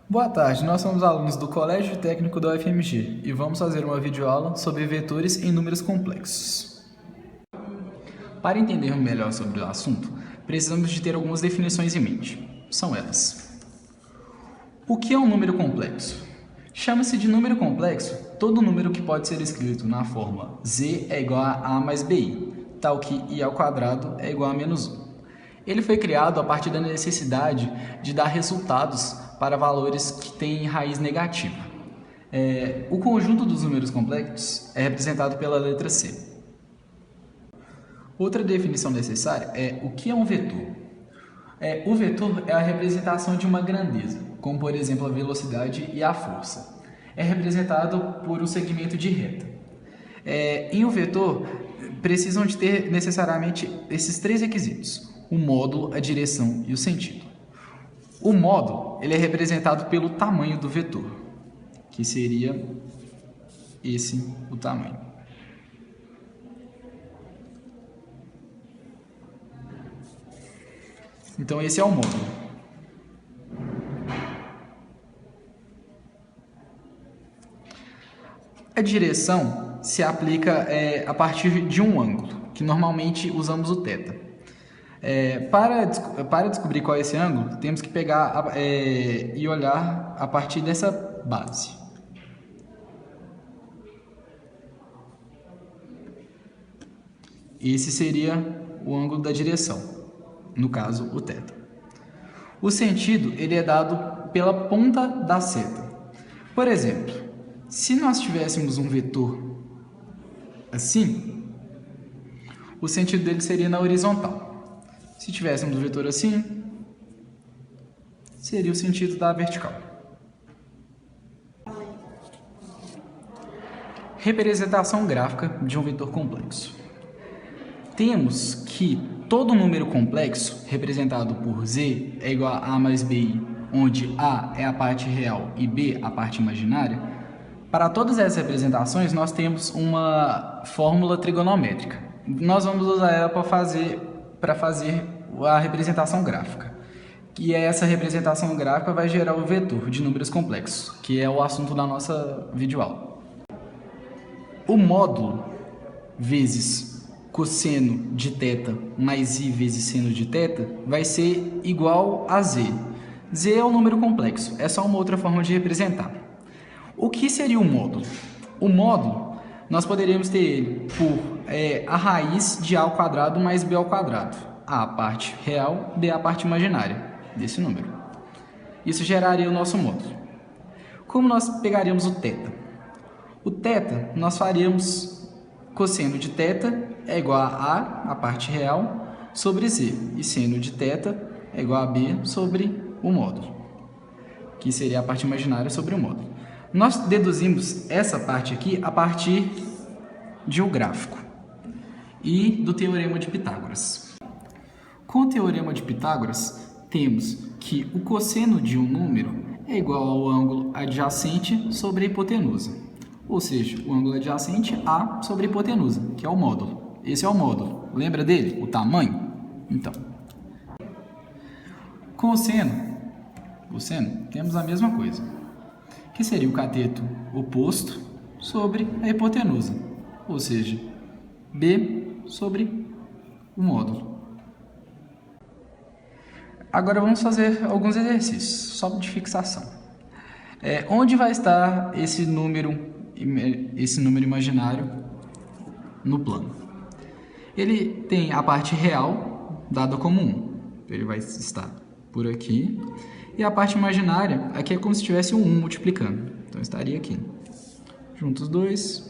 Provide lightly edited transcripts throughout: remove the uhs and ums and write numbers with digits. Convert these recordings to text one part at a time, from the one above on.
Boa tarde, nós somos alunos do Colégio Técnico da UFMG e vamos fazer uma videoaula sobre vetores em números complexos. Para entendermos melhor sobre o assunto, precisamos de ter algumas definições em mente. São elas. O que é um número complexo? Chama-se de número complexo todo número que pode ser escrito na forma z é igual a mais bi, tal que i ao quadrado é igual a menos 1. Ele foi criado a partir da necessidade de dar resultados para valores que têm raiz negativa. O conjunto dos números complexos é representado pela letra C. Outra definição necessária é o que é um vetor. O vetor é a representação de uma grandeza, como por exemplo a velocidade e a força. É representado por um segmento de reta. Em um vetor, precisam de ter necessariamente esses três requisitos: o módulo, a direção e o sentido. O módulo ele é representado pelo tamanho do vetor, que seria esse o tamanho. Então esse é o módulo. A direção se aplica a partir de um ângulo, que normalmente usamos o θ. Para descobrir qual é esse ângulo, temos que pegar e olhar a partir dessa base. Esse seria o ângulo da direção, no caso o θ. O sentido ele é dado pela ponta da seta. Por exemplo, se nós tivéssemos um vetor assim, o sentido dele seria na horizontal. Se tivéssemos um vetor assim, seria o sentido da vertical. Representação gráfica de um vetor complexo. Temos que todo número complexo, representado por z, é igual a mais bi, onde a é a parte real e b a parte imaginária. Para todas essas representações, nós temos uma fórmula trigonométrica. Nós vamos usar ela para fazer a representação gráfica. E essa representação gráfica vai gerar o vetor de números complexos, que é o assunto da nossa videoaula. O módulo vezes cosseno de θ mais i vezes seno de θ vai ser igual a z. Z é um número complexo, é só uma outra forma de representar. O que seria o módulo? O módulo, nós poderíamos ter ele por a raiz de a ao quadrado mais b ao quadrado. A a parte real, b a parte imaginária desse número. Isso geraria o nosso módulo. Como nós pegaríamos o θ? O θ, nós faríamos cosseno de θ é igual a a parte real, sobre z. E seno de θ é igual a b sobre o módulo, que seria a parte imaginária sobre o módulo. Nós deduzimos essa parte aqui a partir de um gráfico e do Teorema de Pitágoras. Com o Teorema de Pitágoras, temos que o cosseno de um número é igual ao ângulo adjacente sobre a hipotenusa. Ou seja, o ângulo adjacente a sobre a hipotenusa, que é o módulo. Esse é o módulo. Lembra dele? O tamanho? Então, com o seno, temos a mesma coisa, que seria o cateto oposto sobre a hipotenusa, ou seja, b sobre o módulo. Agora vamos fazer alguns exercícios, só de fixação. Onde vai estar esse número imaginário no plano? Ele tem a parte real dada como 1. Ele vai estar por aqui. E a parte imaginária, aqui é como se tivesse um 1 multiplicando. Então, estaria aqui. Juntos os dois.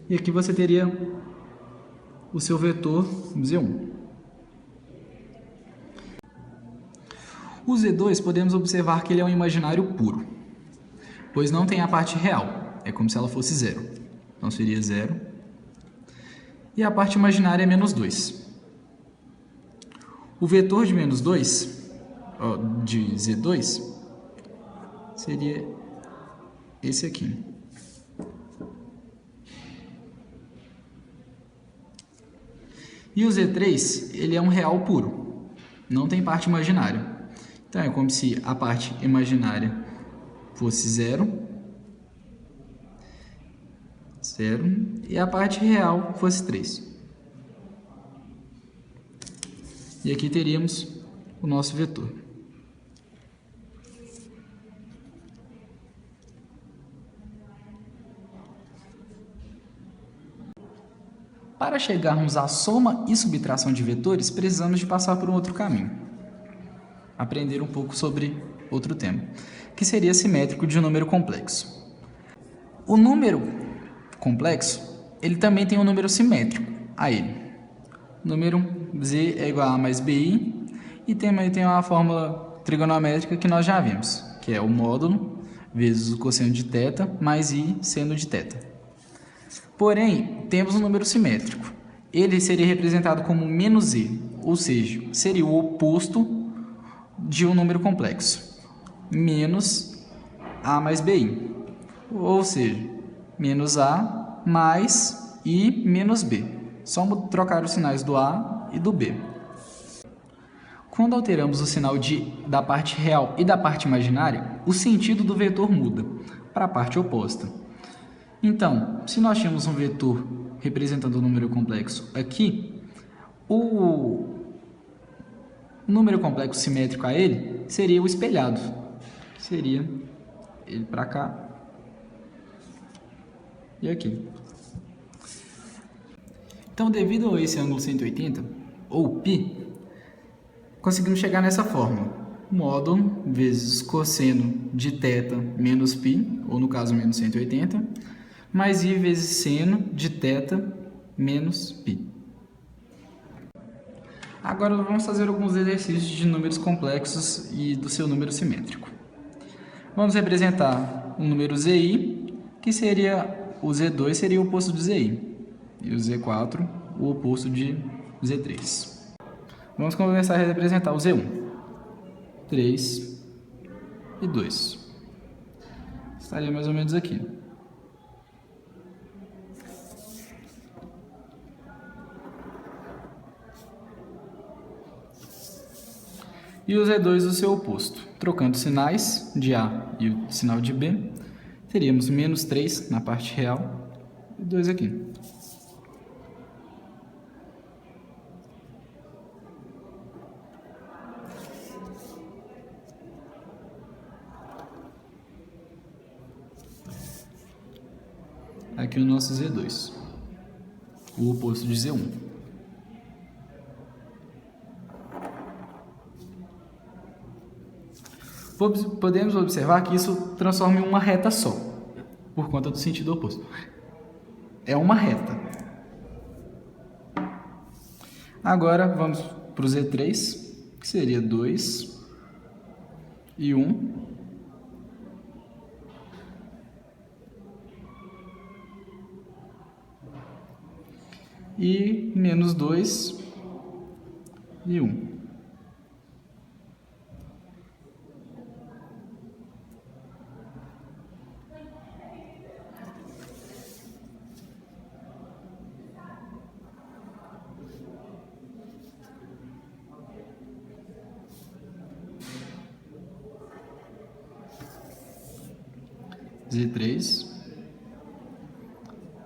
E aqui você teria o seu vetor Z1. O Z2 podemos observar que ele é um imaginário puro, pois não tem a parte real. É como se ela fosse 0. Então, seria 0. E a parte imaginária é menos 2. O vetor de menos 2, de Z2, seria esse aqui. E o Z3, ele é um real puro. não tem parte imaginária. Então, é como se a parte imaginária fosse 0, e a parte real fosse 3. E aqui teríamos o nosso vetor. Para chegarmos à soma e subtração de vetores, precisamos de passar por um outro caminho. Aprender um pouco sobre outro tema, que seria simétrico de um número complexo. O número complexo, ele também tem um número simétrico a ele. O número z é igual a A mais bi, e também tem uma fórmula trigonométrica que nós já vimos, que é o módulo vezes o cosseno de θ mais i seno de θ. Porém, temos um número simétrico. Ele seria representado como menos e, ou seja, seria o oposto de um número complexo. Menos a mais bi, ou seja, menos a mais i menos b. Só trocar os sinais do a e do b. Quando alteramos o sinal da parte real e da parte imaginária, o sentido do vetor muda para a parte oposta. Então, se nós tínhamos um vetor representando o número complexo aqui, o número complexo simétrico a ele seria o espelhado. Seria ele para cá e aqui. Então, devido a esse ângulo 180, ou π, conseguimos chegar nessa fórmula. Módulo vezes cosseno de θ menos π, ou no caso menos 180, mais i vezes seno de θ menos π. Agora vamos fazer alguns exercícios de números complexos e do seu número simétrico. Vamos representar o número zi, que seria o z2 seria o oposto de zi, e o z4 o oposto de z3. Vamos começar a representar o z1, 3 e 2. Estaria mais ou menos aqui. E o Z2 o seu oposto. Trocando sinais de A e o sinal de B, teríamos menos 3 na parte real e 2 aqui. Aqui o nosso Z2, o oposto de Z1. Podemos observar que isso transforma em uma reta só, por conta do sentido oposto. É uma reta. Agora vamos para o Z3, que seria 2 e 1. E menos 2 e 1. Z3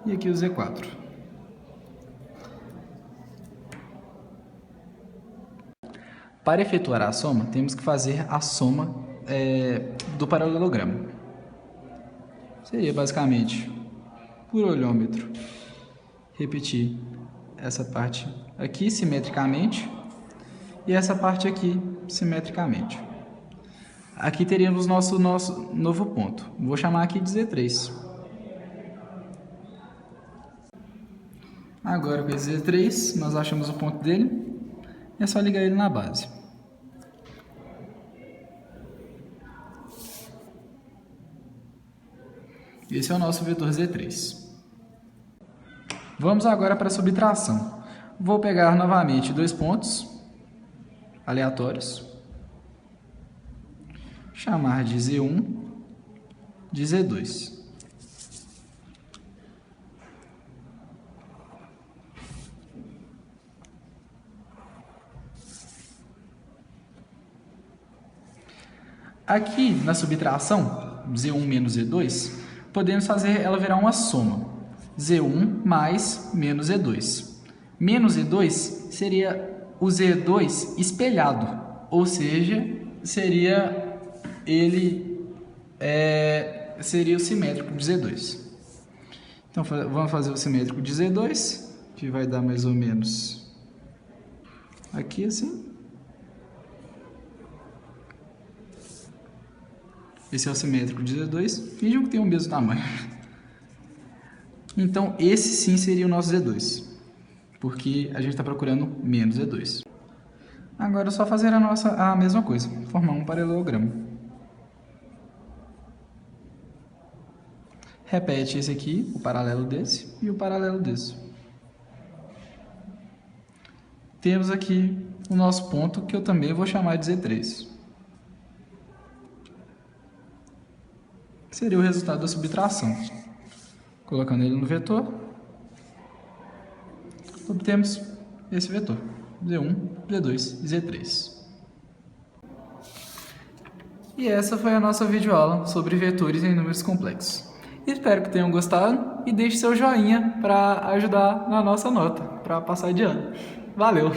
e aqui o Z4. Para efetuar a soma, temos que fazer a soma do paralelogramo. Seria basicamente, por olhômetro, repetir essa parte aqui simetricamente e essa parte aqui simetricamente. Aqui teríamos nosso novo ponto. Vou chamar aqui de Z3. Agora, com esse Z3, nós achamos o ponto dele. É só ligar ele na base. Esse é o nosso vetor Z3. Vamos agora para a subtração. Vou pegar novamente dois pontos aleatórios. Chamar de Z1, de Z2. Aqui na subtração, Z1 menos Z2, podemos fazer ela virar uma soma. Z1 mais menos Z2. Menos Z2 seria o Z2 espelhado, ou seja, seria o simétrico de Z2. Então, vamos fazer o simétrico de Z2, que vai dar mais ou menos aqui assim. Esse é o simétrico de Z2. Finjam que tem o mesmo tamanho. Então, esse sim seria o nosso Z2, porque a gente está procurando menos Z2. Agora é só fazer a mesma coisa, formar um paralelogramo. Repete esse aqui, o paralelo desse e o paralelo desse. Temos aqui o nosso ponto, que eu também vou chamar de Z3. Seria o resultado da subtração. Colocando ele no vetor, obtemos esse vetor, Z1, Z2 e Z3. E essa foi a nossa videoaula sobre vetores em números complexos. Espero que tenham gostado e deixe seu joinha para ajudar na nossa nota, para passar de ano. Valeu!